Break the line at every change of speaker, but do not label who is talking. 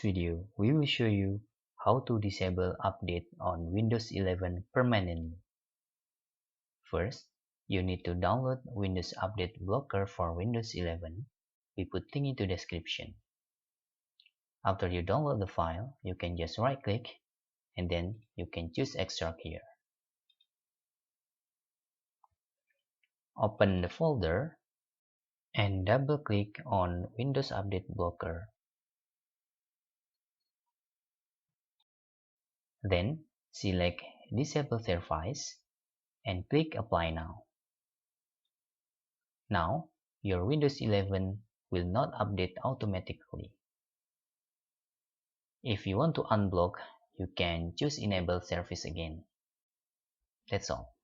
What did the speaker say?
video, we will show you how to disable update on Windows 11 permanently. First, you need to download Windows Update Blocker for Windows 11. We put link into description. After you download the file, you can just right-click and then you can choose Extract here. Open the folder and double-click on Windows Update Blocker. Then select Disable Service and click Apply Now. Now, your Windows 11 will not update automatically. If you want to unblock, you can choose Enable Service again. That's all.